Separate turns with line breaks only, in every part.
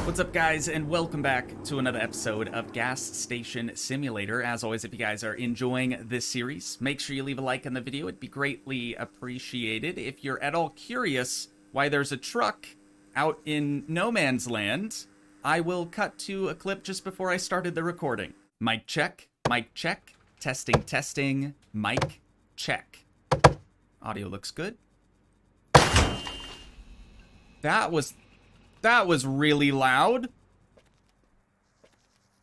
What's up, guys, and welcome back to another episode of Gas Station Simulator. As always, if you guys are enjoying this series, make sure you leave a like on the video. It'd be greatly appreciated. If you're at all curious why there's a truck out in no man's land, I will cut to a clip just before I started the recording. Mic check, testing, testing, mic check. Audio looks good. That was really loud.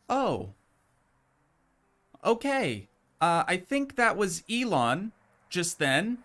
Oh. Okay. I think that was Elon just then.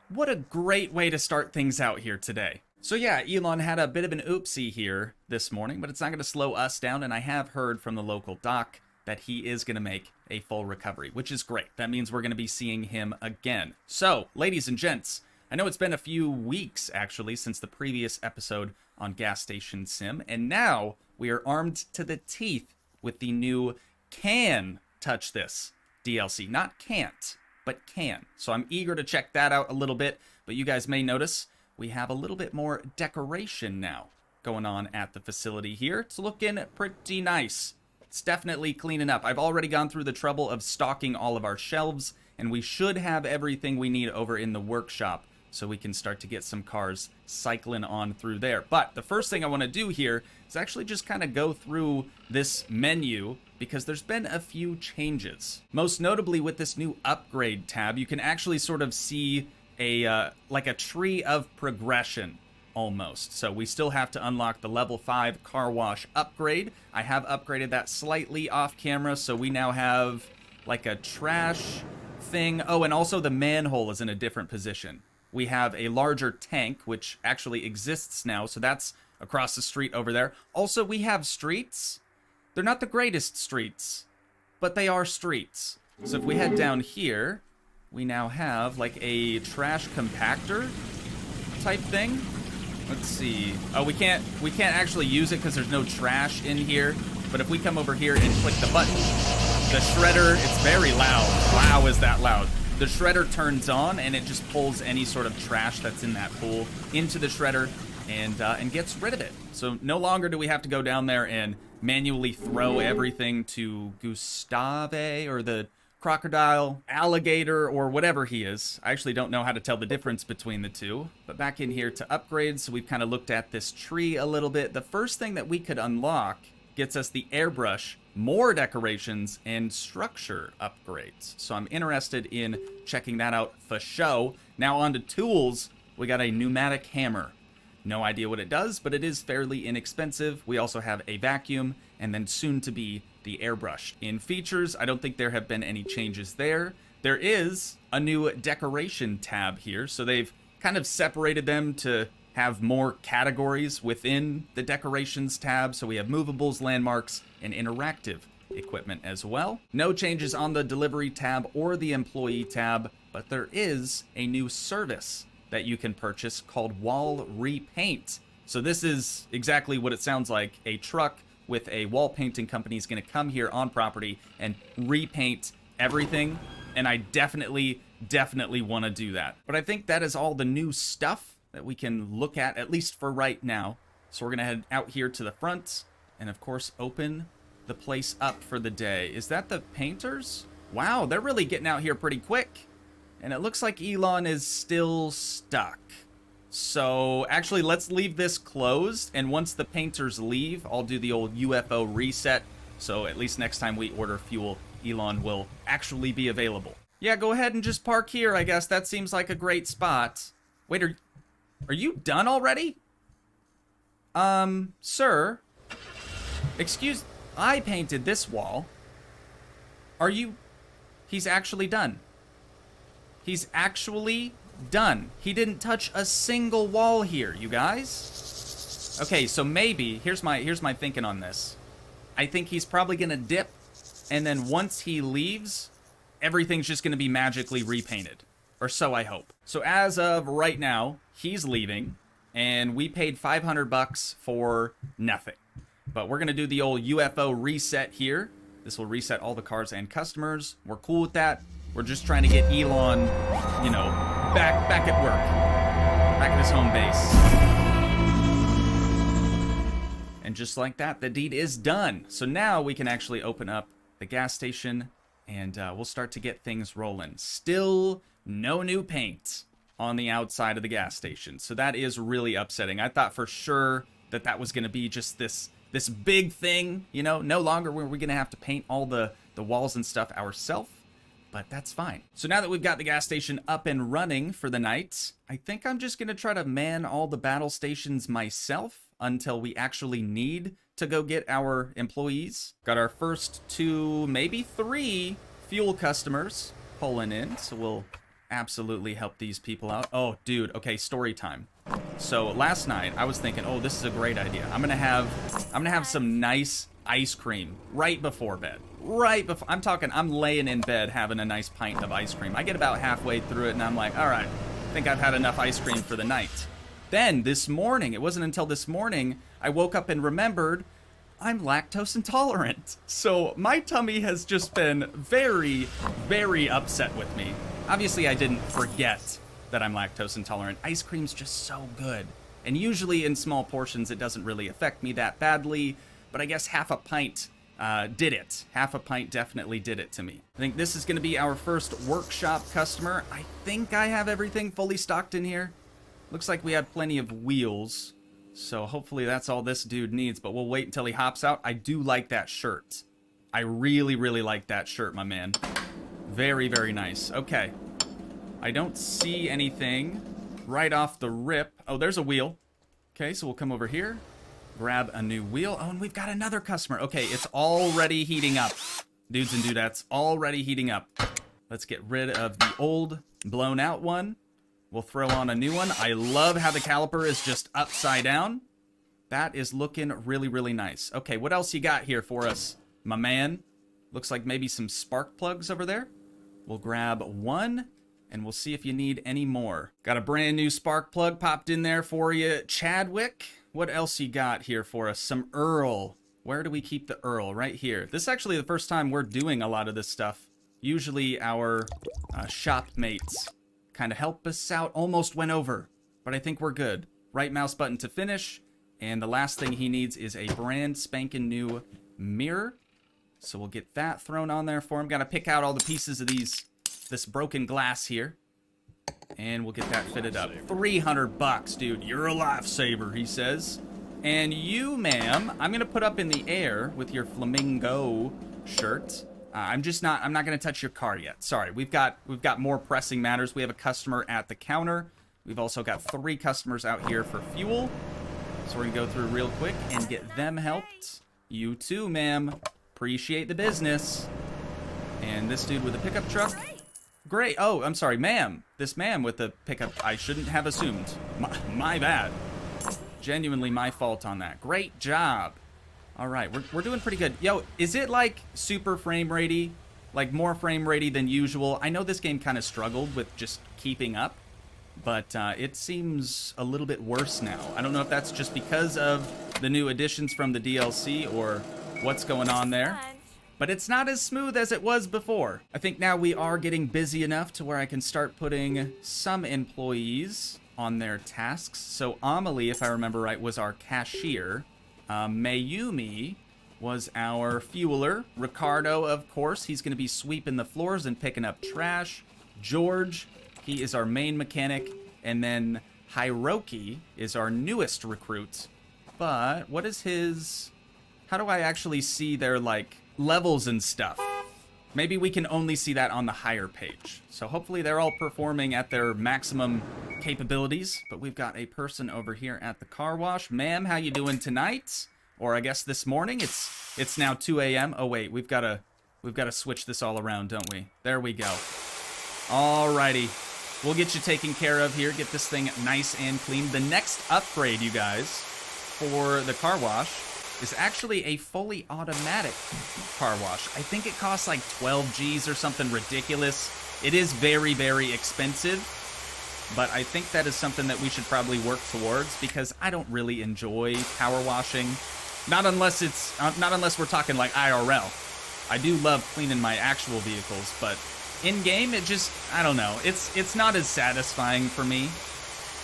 What a great way to start things out here today. So yeah, Elon had a bit of an oopsie here this morning, but it's not going to slow us down, and I have heard from the local doc that he is going to make a full recovery, which is great. That means we're going to be seeing him again. So, ladies and gents, I know it's been a few weeks, actually, since the previous episode on Gas Station Sim, and now we are armed to the teeth with the new Can Touch This DLC. Not can't, but can. So I'm eager to check that out a little bit, but you guys may notice we have a little bit more decoration now going on at the facility here. It's looking pretty nice. It's definitely cleaning up. I've already gone through the trouble of stocking all of our shelves, and we should have everything we need over in the workshop, so we can start to get some cars cycling on through there. But the first thing I want to do here is actually just kind of go through this menu, because there's been a few changes. Most notably with this new upgrade tab, you can actually sort of see a like a tree of progression almost. So we still have to unlock the level 5 car wash upgrade. I have upgraded that slightly off camera, so we now have like a trash thing. Oh, and also the manhole is in a different position. We have a larger tank, which actually exists now, so that's across the street over there. Also, we have streets. They're not the greatest streets, but they are streets. So if we head down here, we now have like a trash compactor type thing. Let's see. Oh, we can't actually use it because there's no trash in here. But if we come over here and click the button, the shredder, it's very loud. Wow, is that loud. The shredder turns on, and it just pulls any sort of trash that's in that pool into the shredder and gets rid of it. So no longer do we have to go down there and manually throw everything to Gustave or the crocodile, alligator, or whatever he is. I actually don't know how to tell the difference between the two. But back in here to upgrades, so we've kind of looked at this tree a little bit. The first thing that we could unlock gets us the airbrush, more decorations, and structure upgrades. So I'm interested in checking that out for show. Now on to tools, we got a pneumatic hammer. No idea what it does, but it is fairly inexpensive. We also have a vacuum, and then soon to be the airbrush. In features, I don't think there have been any changes there. There is a new decoration tab here, so they've kind of separated them to have more categories within the decorations tab. So we have movables, landmarks, and interactive equipment as well. No changes on the delivery tab or the employee tab, but there is a new service that you can purchase called Wall Repaint. So this is exactly what it sounds like. A truck with a wall painting company is going to come here on property and repaint everything. And I definitely want to do that. But I think that is all the new stuff that we can look at least for right now. So we're going to head out here to the front and, of course, open the place up for the day. Is that the painters? Wow, they're really getting out here pretty quick. And it looks like Elon is still stuck. So actually, let's leave this closed. And once the painters leave, I'll do the old UFO reset. So at least next time we order fuel, Elon will actually be available. Yeah, go ahead and just park here, I guess. That seems like a great spot. Wait, are you done already? Sir. Excuse, I painted this wall. Are you... He's actually done. He's actually done. He didn't touch a single wall here, you guys. Okay, so maybe, here's my thinking on this. I think he's probably gonna dip, and then once he leaves, everything's just gonna be magically repainted. Or so I hope. So as of right now, he's leaving, and we paid 500 bucks for nothing. But we're gonna do the old UFO reset here. This will reset all the cars and customers. We're cool with that. We're just trying to get Elon, you know, back at work. Back at his home base. And just like that, the deed is done. So now we can actually open up the gas station, and we'll start to get things rolling. Still no new paint on the outside of the gas station. So that is really upsetting. I thought for sure that that was going to be just this big thing, you know, no longer were we going to have to paint all the walls and stuff ourselves, but that's fine. So now that we've got the gas station up and running for the night, I think I'm just going to try to man all the battle stations myself until we actually need to go get our employees. Got our first 2, maybe 3 fuel customers pulling in, so we'll absolutely help these people out. Oh, dude, okay, story time. So last night I was thinking, oh, this is a great idea. I'm gonna have some nice ice cream right before bed. I'm laying in bed having a nice pint of ice cream. I get about halfway through it and I'm like, all right, I think I've had enough ice cream for the night. Then this morning, it wasn't until this morning, I woke up and remembered I'm lactose intolerant. So my tummy has just been very, very upset with me. Obviously, I didn't forget that I'm lactose intolerant. Ice cream's just so good. And usually in small portions, it doesn't really affect me that badly. But I guess half a pint did it. Half a pint definitely did it to me. I think this is going to be our first workshop customer. I think I have everything fully stocked in here. Looks like we have plenty of wheels. So hopefully that's all this dude needs. But we'll wait until he hops out. I do like that shirt. I really, really like that shirt, my man. Very, very nice. Okay. I don't see anything right off the rip. Oh, there's a wheel. Okay, so we'll come over here. Grab a new wheel. Oh, and we've got another customer. Okay, it's already heating up. Dudes and dudettes, already heating up. Let's get rid of the old, blown out one. We'll throw on a new one. I love how the caliper is just upside down. That is looking really, really nice. Okay, what else you got here for us, my man? Looks like maybe some spark plugs over there. We'll grab one, and we'll see if you need any more. Got a brand new spark plug popped in there for you, Chadwick. What else you got here for us? Some Earl. Where do we keep the Earl? Right here. This is actually the first time we're doing a lot of this stuff. Usually our shop mates kind of help us out. Almost went over, but I think we're good. Right mouse button to finish, and the last thing he needs is a brand spanking new mirror. So we'll get that thrown on there for him. Got to pick out all the pieces of this broken glass here. And we'll get that fitted up. $300, dude. You're a lifesaver, he says. And you, ma'am, I'm going to put up in the air with your flamingo shirt. I'm not going to touch your car yet. Sorry, we've got more pressing matters. We have a customer at the counter. We've also got 3 customers out here for fuel. So we're going to go through real quick and get them helped. You too, ma'am. Appreciate the business. And this dude with a pickup truck. Great. Oh, I'm sorry, ma'am. This ma'am with the pickup, I shouldn't have assumed. My bad. Genuinely my fault on that. Great job. All right, we're doing pretty good. Yo, is it like super frame ratey? Like more frame ratey than usual? I know this game kind of struggled with just keeping up, but it seems a little bit worse now. I don't know if that's just because of the new additions from the DLC or what's going on there. But it's not as smooth as it was before. I think now we are getting busy enough to where I can start putting some employees on their tasks. So Amelie, if I remember right, was our cashier. Mayumi was our fueler. Ricardo, of course, he's going to be sweeping the floors and picking up trash. George, he is our main mechanic. And then Hiroki is our newest recruit. But what is his... How do I actually see their, like, levels and stuff? Maybe we can only see that on the higher page. So hopefully they're all performing at their maximum capabilities. But we've got a person over here at the car wash. Ma'am, how you doing tonight? Or I guess this morning. It's now 2 a.m. Oh wait, we've got to switch this all around, don't we? There we go. Alrighty. We'll get you taken care of here. Get this thing nice and clean. The next upgrade, you guys, for the car wash is actually a fully automatic car wash. I think it costs like 12 G's or something ridiculous. It is very, very expensive, but I think that is something that we should probably work towards because I don't really enjoy power washing. Not unless we're talking like IRL. I do love cleaning my actual vehicles, but in game it just, I don't know. It's not as satisfying for me.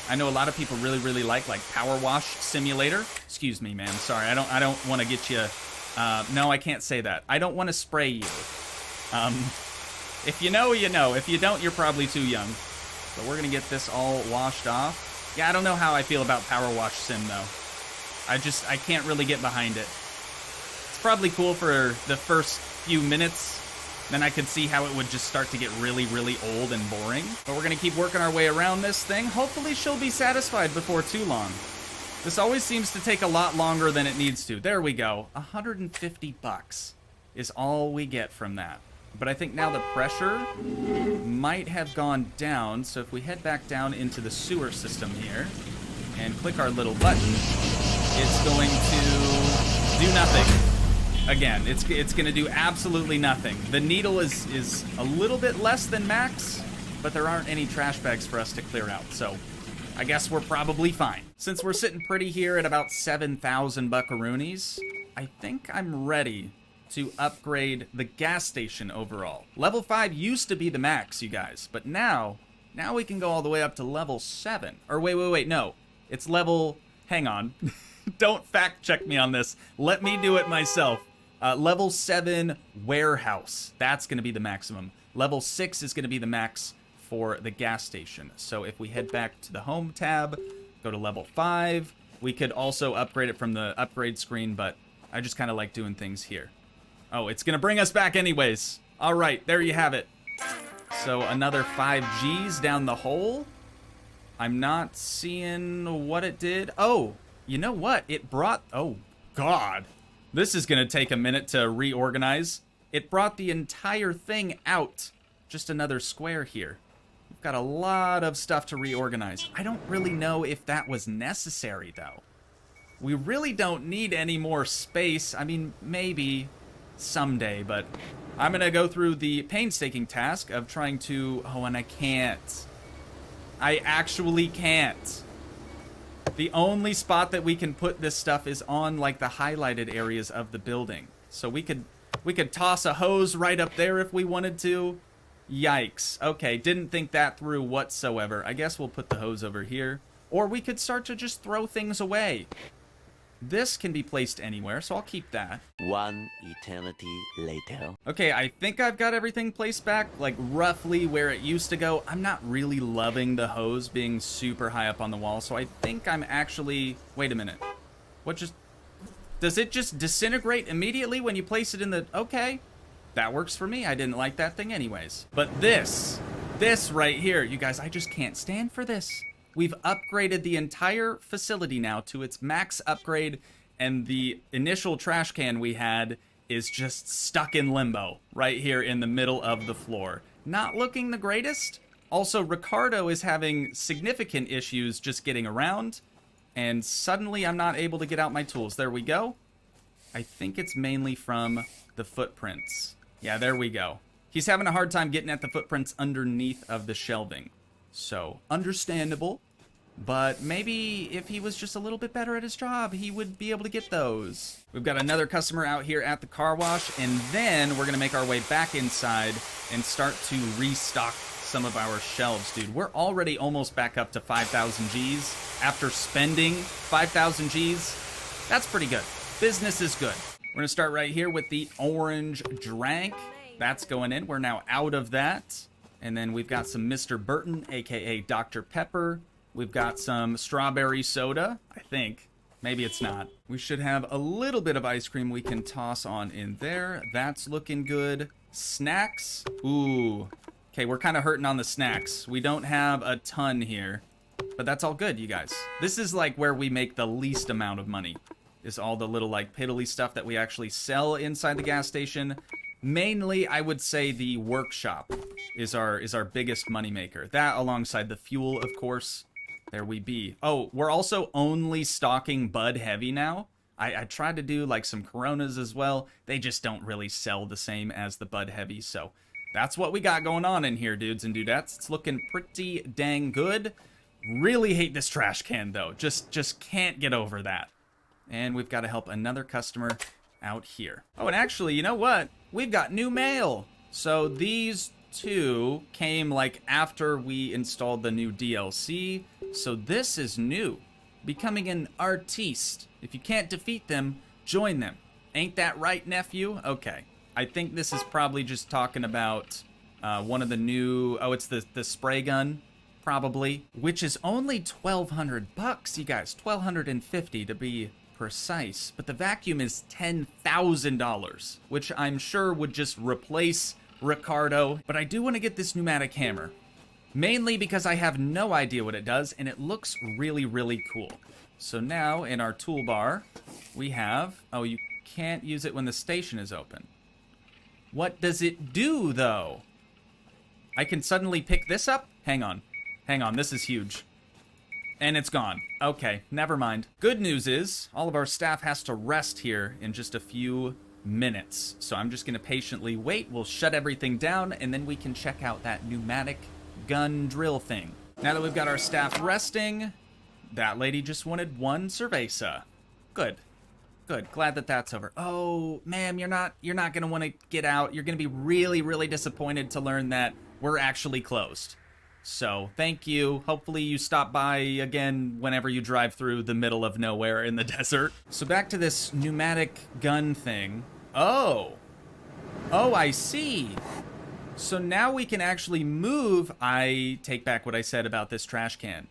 I know a lot of people really like Power Wash Simulator. Excuse me, ma'am. Sorry, I don't want to get you. No, I can't say that. I don't want to spray you. If you know, you know. If you don't, you're probably too young. But we're gonna get this all washed off. Yeah, I don't know how I feel about Power Wash Sim though. I can't really get behind it. It's probably cool for the first few minutes. Then I could see how it would just start to get really old and boring. But we're gonna keep working our way around this thing. Hopefully she'll be satisfied before too long. This always seems to take a lot longer than it needs to. There we go. 150 bucks is all we get from that. But I think now the pressure might have gone down. So if we head back down into the sewer system here and click our little button, it's going to do nothing. Again, it's going to do absolutely nothing. The needle is a little bit less than max, but there aren't any trash bags for us to clear out. So I guess we're probably fine. Since we're sitting pretty here at about 7,000 buckaroonies, I think I'm ready to upgrade the gas station overall. Level 5 used to be the max, you guys, but now we can go all the way up to level 7. Or wait, no. It's level, hang on. Don't fact check me on this. Let me do it myself. Level 7 warehouse. That's going to be the maximum. Level 6 is going to be the max for the gas station. So if we head back to the home tab, go to level 5, we could also upgrade it from the upgrade screen, but I just kind of like doing things here. Oh, it's going to bring us back anyways. All right, there you have it. So another 5 Gs down the hole. I'm not seeing what it did. Oh, you know what? It brought... Oh, God. This is going to take a minute to reorganize. It brought the entire thing out. Just another square here. We've got a lot of stuff to reorganize. I don't really know if that was necessary, though. We really don't need any more space. I mean, maybe someday, but I'm going to go through the painstaking task of trying to... Oh, and I can't. I actually can't. The only spot that we can put this stuff is on, like, the highlighted areas of the building. So we could toss a hose right up there if we wanted to. Yikes. Okay, didn't think that through whatsoever. I guess we'll put the hose over here. Or we could start to just throw things away. This can be placed anywhere, so I'll keep that.
One eternity later.
Okay, I think I've got everything placed back, like, roughly where it used to go. I'm not really loving the hose being super high up on the wall, so I think I'm actually... Wait a minute. What just... Does it just disintegrate immediately when you place it in the... Okay. That works for me. I didn't like that thing anyways. But this right here, you guys, I just can't stand for this. We've upgraded the entire facility now to its max upgrade, and the initial trash can we had is just stuck in limbo right here in the middle of the floor. Not looking the greatest. Also, Ricardo is having significant issues just getting around, and suddenly I'm not able to get out my tools. There we go. I think it's mainly from the footprints. Yeah, there we go. He's having a hard time getting at the footprints underneath of the shelving. So, understandable. But maybe if he was just a little bit better at his job, he would be able to get those. We've got another customer out here at the car wash, and then we're going to make our way back inside and start to restock some of our shelves, dude. We're already almost back up to 5,000 Gs after spending 5,000 Gs. That's pretty good. Business is good. We're going to start right here with the orange drank. That's going in. We're now out of that. And then we've got some Mr. Burton, aka Dr. Pepper. We've got some strawberry soda, I think. Maybe it's not. We should have a little bit of ice cream we can toss on in there. That's looking good. Snacks. Ooh. Okay, we're kind of hurting on the snacks. We don't have a ton here, but that's all good, you guys. This is like where we make the least amount of money, is all the little like piddly stuff that we actually sell inside the gas station. Mainly, I would say the workshop is our biggest moneymaker. That alongside the fuel, of course. There we be. Oh, we're also only stocking Bud Heavy now. I tried to do like some Coronas as well. They just don't really sell the same as the Bud Heavy. So that's what we got going on in here, dudes and dudettes. It's looking pretty dang good. Really hate this trash can though. Just can't get over that. And we've got to help another customer out here. Oh, and actually, you know what? We've got new mail. So these two came like after we installed the new DLC. So this is new. Becoming an artiste. If you can't defeat them, join them. Ain't that right, nephew? Okay. I think this is probably just talking about one of the new... Oh, it's the spray gun, probably. Which is only $1,200, you guys. $1,250 to be precise. But the vacuum is $10,000, which I'm sure would just replace Ricardo. But I do want to get this pneumatic hammer. Mainly because I have no idea what it does, and it looks really, really cool. So now, in our toolbar, we have... Oh, you can't use it when the station is open. What does it do, though? I can suddenly pick this up? Hang on. Hang on, this is huge. And it's gone. Okay, never mind. Good news is, all of our staff has to rest here in just a few minutes. So I'm just going to patiently wait. We'll shut everything down, and then we can check out that pneumatic gun drill thing. Now that we've got our staff resting, that lady just wanted one cerveza. Good. Good. Glad that that's over. Oh, ma'am, you're not going to want to get out. You're going to be really, really disappointed to learn that we're actually closed. So, thank you. Hopefully you stop by again whenever you drive through the middle of nowhere in the desert. So back to this pneumatic gun thing. Oh. Oh, I see. So now we can actually move. I take back what I said about this trash can.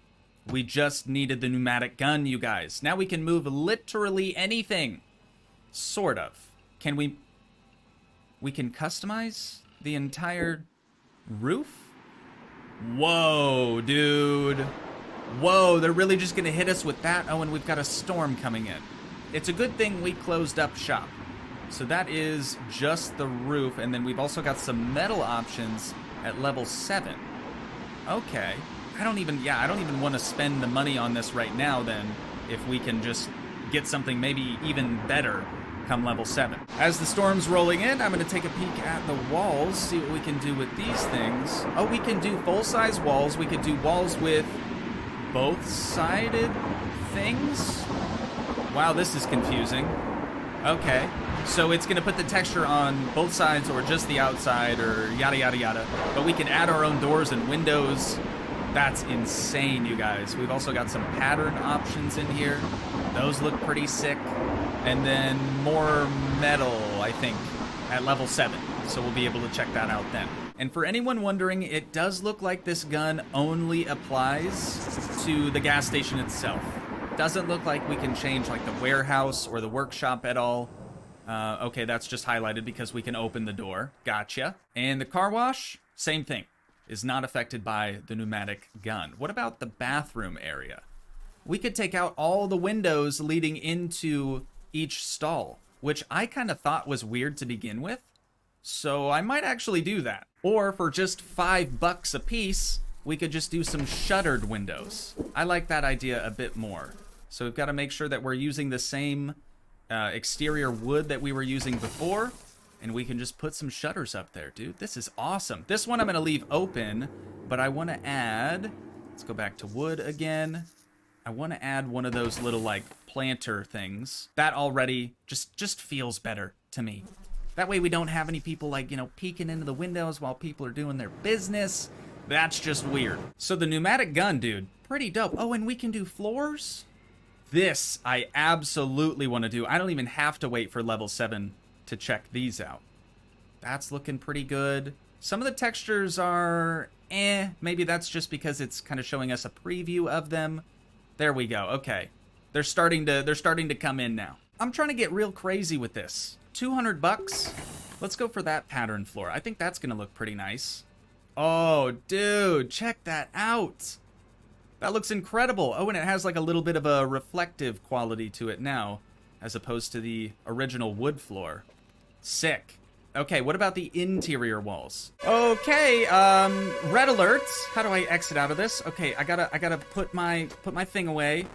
We just needed the pneumatic gun, you guys. Now we can move literally anything. Sort of. Can we can customize the entire roof? Whoa, dude. Whoa, they're really just gonna hit us with that? Oh, and we've got a storm coming in. It's a good thing we closed up shop. So that is just the roof, and then we've also got some metal options at level 7. Okay. I don't even want to spend the money on this right now then, if we can just get something maybe even better come level 7. As the storm's rolling in, I'm going to take a peek at the walls, see what we can do with these things. Oh, we can do full-size walls. We could do walls with both-sided things. Wow, this is confusing. Okay. So it's going to put the texture on both sides or just the outside or yada, yada, yada. But we can add our own doors and windows. That's insane, you guys. We've also got some pattern options in here. Those look pretty sick. And then more metal, I think, at level 7. So we'll be able to check that out then. And for anyone wondering, it does look like this gun only applies to the gas station itself. Doesn't look like we can change like the warehouse or the workshop at all. Okay, that's just highlighted because we can open the door. Gotcha. And the car wash, same thing. Is not affected by the pneumatic gun. What about the bathroom area? We could take out all the windows leading into each stall, which I kind of thought was weird to begin with. So I might actually do that. Or for just $5 a piece, we could just do some shuttered windows. I like that idea a bit more. So we've got to make sure that we're using the same exterior wood that we were using before. And we can just put some shutters up there, dude. This is awesome. This one I'm going to leave open, but I want to add... Let's go back to wood again. I want to add one of those little, like, planter things. That already just feels better to me. That way we don't have any people, like, you know, peeking into the windows while people are doing their business. That's just weird. So the pneumatic gun, dude, pretty dope. Oh, and we can do floors? This I absolutely want to do. I don't even have to wait for level 7 to check these out. That's looking pretty good. Some of the textures are maybe that's just because it's kind of showing us a preview of them. There we go. Okay. They're starting to come in now. I'm trying to get real crazy with this. $200. Let's go for that pattern floor. I think that's going to look pretty nice. Oh, dude, check that out. That looks incredible. Oh, and it has like a little bit of a reflective quality to it now, as opposed to the original wood floor. Sick. Okay, what about the interior walls? Okay, red alerts. How do I exit out of this? Okay, I gotta put my thing away.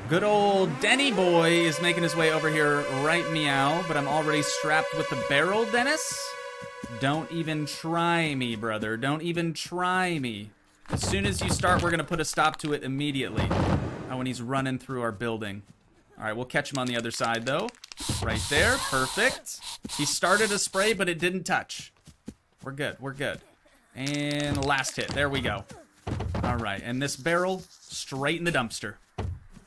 Good old Denny boy is making his way over here right meow, but I'm already strapped with the barrel, Dennis. Don't even try me, brother. Don't even try me. As soon as you start, we're gonna put a stop to it immediately. Oh, and he's running through our building. All right, we'll catch him on the other side, though. Right there. Perfect. He started a spray, but it didn't touch. We're good. We're good. And last hit. There we go. All right, and this barrel straight in the dumpster.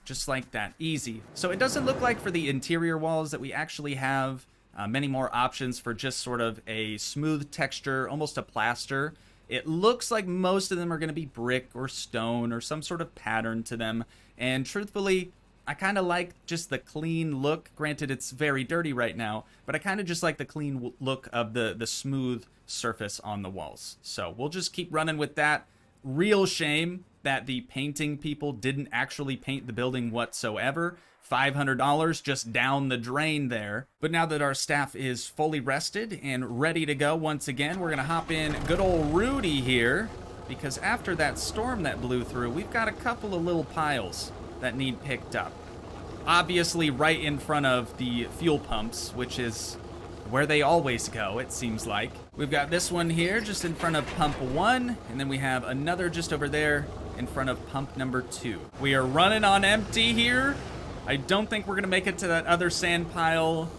Just like that, easy. So it doesn't look like for the interior walls that we actually have many more options for just sort of a smooth texture, almost a plaster. It looks like most of them are going to be brick or stone or some sort of pattern to them. And truthfully, I kind of like just the clean look. Granted, it's very dirty right now, but I kind of just like the clean look of the smooth surface on the walls. So we'll just keep running with that. Real shame that the painting people didn't actually paint the building whatsoever. $500 just down the drain there. But now that our staff is fully rested and ready to go once again, we're gonna hop in good old Rudy here, because after that storm that blew through, we've got a couple of little piles that need picked up. Obviously right in front of the fuel pumps, which is where they always go, it seems like. We've got this one here just in front of pump 1, and then we have another just over there in front of pump number 2. We are running on empty here. I don't think we're gonna make it to that other sand pile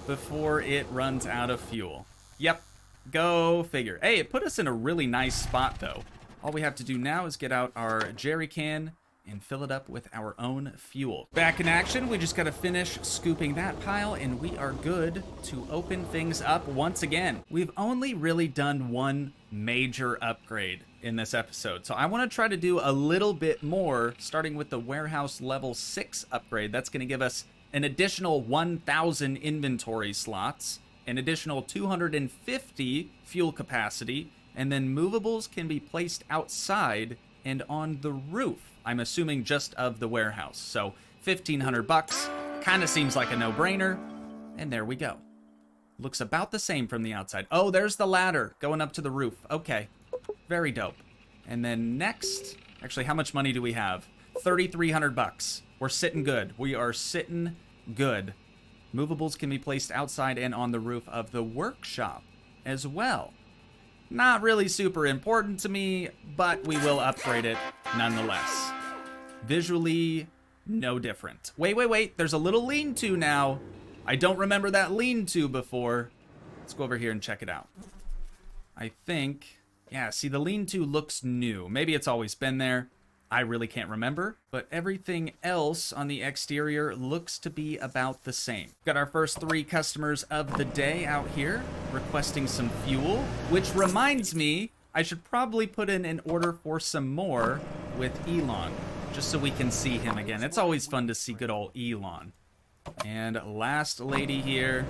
before it runs out of fuel. Yep, go figure. Hey, it put us in a really nice spot though. All we have to do now is get out our jerry can and fill it up with our own fuel. Back in action, we just gotta finish scooping that pile and we are good to open things up once again. We've only really done one major upgrade in this episode, so I wanna try to do a little bit more, starting with the warehouse level 6 upgrade. That's gonna give us an additional 1,000 inventory slots, an additional 250 fuel capacity, and then movables can be placed outside and on the roof. I'm assuming just of the warehouse. So $1,500 kind of seems like a no-brainer. And there we go. Looks about the same from the outside. Oh, there's the ladder going up to the roof. Okay, very dope. And then next, actually, how much money do we have? $3,300. We're sitting good. We are sitting good. Movables can be placed outside and on the roof of the workshop as well. Not really super important to me, but we will upgrade it nonetheless. Visually, no different. Wait. There's a little lean-to now. I don't remember that lean-to before. Let's go over here and check it out. I think, yeah, see, the lean-to looks new. Maybe it's always been there. I really can't remember, but everything else on the exterior looks to be about the same. Got our first 3 customers of the day out here requesting some fuel, which reminds me, I should probably put in an order for some more with Elon, just so we can see him again. It's always fun to see good old Elon. And last lady here,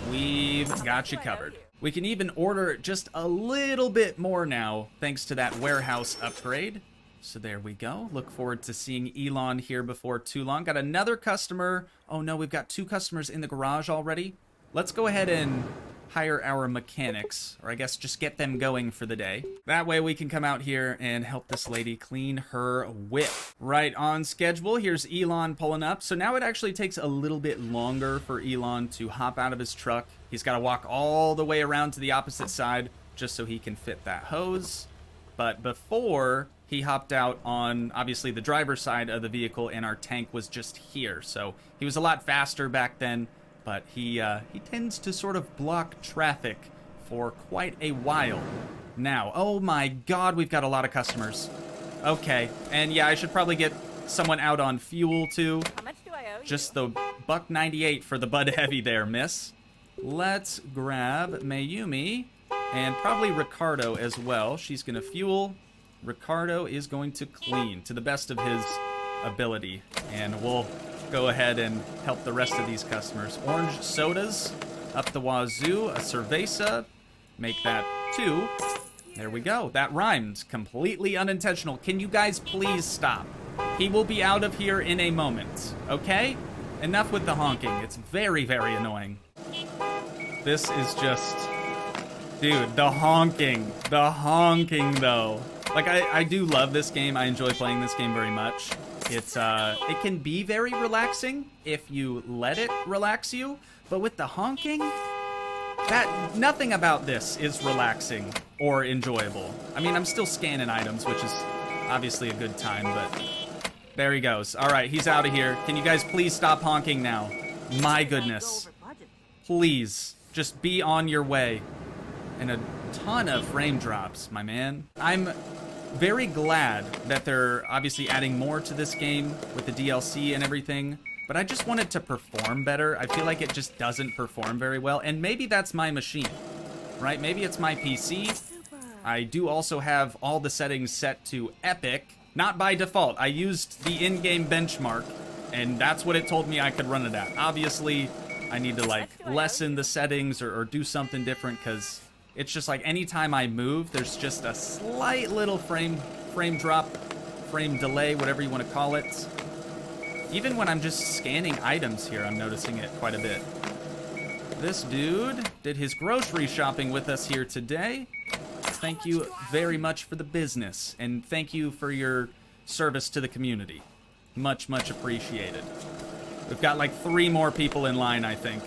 we've got you covered. We can even order just a little bit more now, thanks to that warehouse upgrade. So there we go. Look forward to seeing Elon here before too long. Got another customer. Oh no, we've got 2 customers in the garage already. Let's go ahead and hire our mechanics, or I guess just get them going for the day. That way we can come out here and help this lady clean her whip. Right on schedule. Here's Elon pulling up. So now it actually takes a little bit longer for Elon to hop out of his truck. He's got to walk all the way around to the opposite side just so he can fit that hose. But before, he hopped out on, obviously, the driver's side of the vehicle, and our tank was just here. So he was a lot faster back then, but he tends to sort of block traffic for quite a while now. Oh my god, we've got a lot of customers. Okay, and yeah, I should probably get someone out on fuel, too.
How much do I owe you?
Just the $1.98 for the Bud Heavy there, miss. Let's grab Mayumi and probably Ricardo as well. She's going to fuel. Ricardo is going to clean to the best of his ability. And we'll go ahead and help the rest of these customers. Orange sodas up the wazoo. A cerveza. Make that 2. There we go. That rhymed. Completely unintentional. Can you guys please stop? He will be out of here in a moment. Okay? Enough with the honking. It's very, very annoying. This is just... Dude, the honking. The honking, though. Like, I do love this game. I enjoy playing this game very much. It's, it can be very relaxing if you let it relax you. But with the honking, nothing about this is relaxing or enjoyable. I mean, I'm still scanning items, which is obviously a good time, but there he goes. All right, he's out of here. Can you guys please stop honking now? My goodness. Please, just be on your way. And a ton of frame drops, my man. I'm very glad that they're obviously adding more to this game with the DLC and everything, but I just want it to perform better. I feel like it just doesn't perform very well, and maybe that's my machine, right? Maybe it's my PC. I do also have all the settings set to epic, not by default. I used the in-game benchmark, and that's what it told me I could run it at. Obviously, I need to like lessen the settings or do something different, because it's just like anytime I move, there's just a slight little frame drop, frame delay, whatever you want to call it. Even when I'm just scanning items here, I'm noticing it quite a bit. This dude did his grocery shopping with us here today. Thank you very much for the business, and thank you for your service to the community. Much, much appreciated. We've got like 3 more people in line, I think.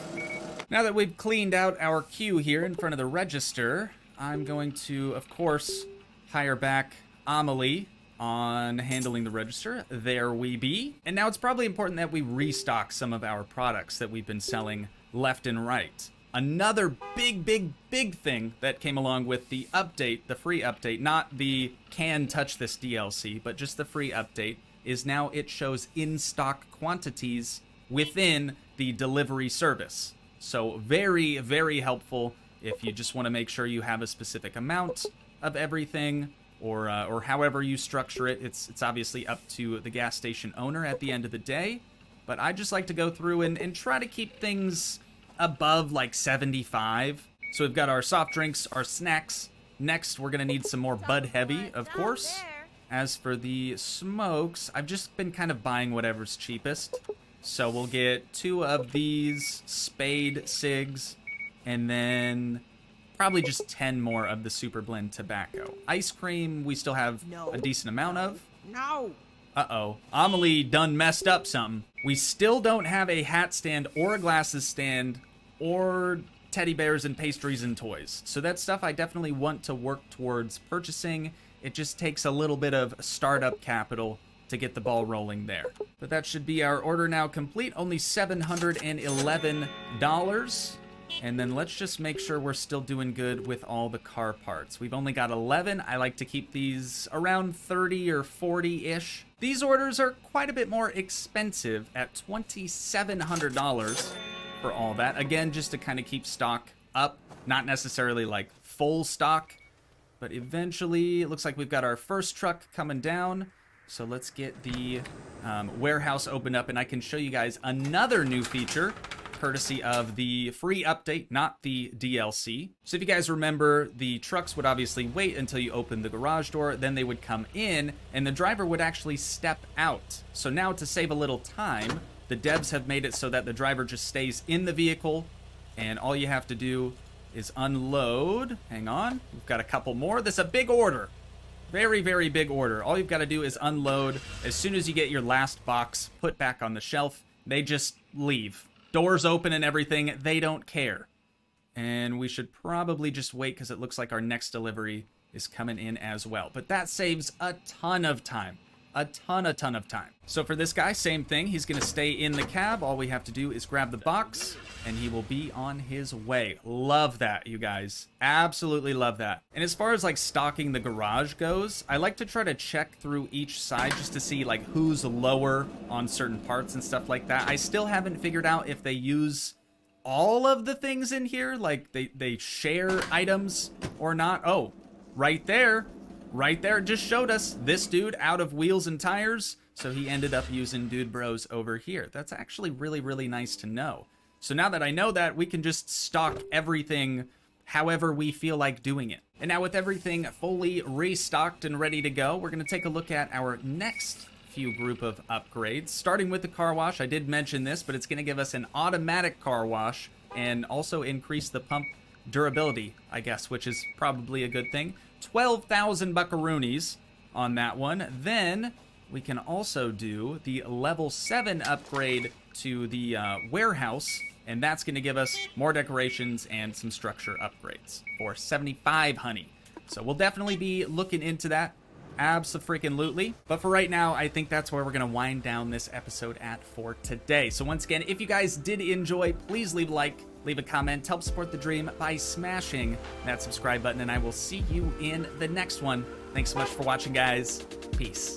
Now that we've cleaned out our queue here in front of the register, I'm going to, of course, hire back Amelie on handling the register. There we be. And now it's probably important that we restock some of our products that we've been selling left and right. Another big thing that came along with the update, the free update, not the can touch this DLC, but just the free update, is now it shows in-stock quantities within the delivery service. So very, very helpful if you just want to make sure you have a specific amount of everything, or however you structure it. It's obviously up to the gas station owner at the end of the day, but I just like to go through and try to keep things above like 75. So we've got our soft drinks, our snacks. Next, we're gonna need some more Bud Heavy, of course. As for the smokes, I've just been kind of buying whatever's cheapest. So we'll get 2 of these Spade cigs, and then probably just 10 more of the Super Blend tobacco. Ice cream, we still have a decent amount of.
No.
Uh-oh, Amelie done messed up something. We still don't have a hat stand or a glasses stand or teddy bears and pastries and toys. So that's stuff I definitely want to work towards purchasing. It just takes a little bit of startup capital to get the ball rolling there. But that should be our order now complete. Only $711. And then let's just make sure we're still doing good with all the car parts. We've only got 11. I like to keep these around 30 or 40-ish. These orders are quite a bit more expensive at $2,700 for all that. Again, just to kind of keep stock up, not necessarily like full stock, but eventually it looks like we've got our first truck coming down. So let's get the warehouse opened up, and I can show you guys another new feature courtesy of the free update, not the DLC. So if you guys remember, the trucks would obviously wait until you open the garage door, then they would come in, and the driver would actually step out. So now, to save a little time, the devs have made it so that the driver just stays in the vehicle, and all you have to do is unload. Hang on, we've got a couple more. This is a big order. Very, very big order. All you've got to do is unload. As soon as you get your last box put back on the shelf, they just leave. Doors open and everything, they don't care. And we should probably just wait, because it looks like our next delivery is coming in as well. But that saves a ton of time. A ton of time. So for this guy, same thing. He's going to stay in the cab. All we have to do is grab the box, and he will be on his way. Love that, you guys. Absolutely love that. And as far as like stocking the garage goes, I like to try to check through each side just to see like who's lower on certain parts and stuff like that. I still haven't figured out if they use all of the things in here, like they share items or not. Oh, right there. Right there, just showed us this dude out of wheels and tires, so he ended up using Dude Bros over here. That's actually really, really nice to know. So now that I know that, we can just stock everything however we feel like doing it. And now with everything fully restocked and ready to go, we're going to take a look at our next few group of upgrades. Starting with the car wash, I did mention this, but it's going to give us an automatic car wash and also increase the pump durability, I guess, which is probably a good thing. 12,000 buckaroonies on that one. Then we can also do the level 7 upgrade to the warehouse, and that's going to give us more decorations and some structure upgrades for 75 honey. So we'll definitely be looking into that. Abso-freaking-lutely. But for right now, I think that's where we're going to wind down this episode at for today. So once again, if you guys did enjoy, please leave a like, leave a comment, help support the dream by smashing that subscribe button, and I will see you in the next one. Thanks so much for watching, guys. Peace.